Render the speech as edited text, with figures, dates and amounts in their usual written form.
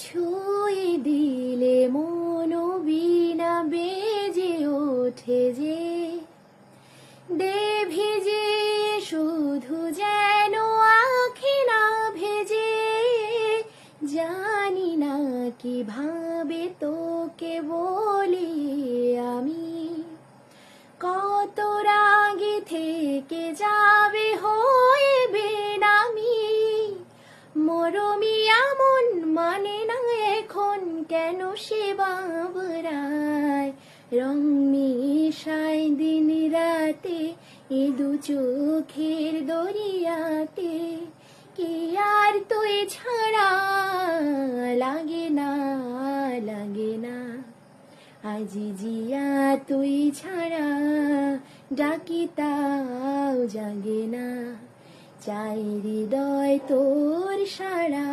ছুঁয়ে দিলে মন বীণা বেজে ওঠে যে, দে ভিজে শুধু যেন আঁখি না ভেজে। জানি না কিভাবে তোকে বলি আমি, কত রাগে থেকে যাবে হয়ে বেনামি। মরমি এমন মানে না এখন কেন সে বাবরায়, রং মিশায় দিন রাতে এ দু চোখের দরিয়াতে। কি আর তুই ছাড়া লাগে না, লাগে না। আজি জিয়া তুই ছাড়া ডাকি তাও জাগে না। চাই হৃদয় তোর সারা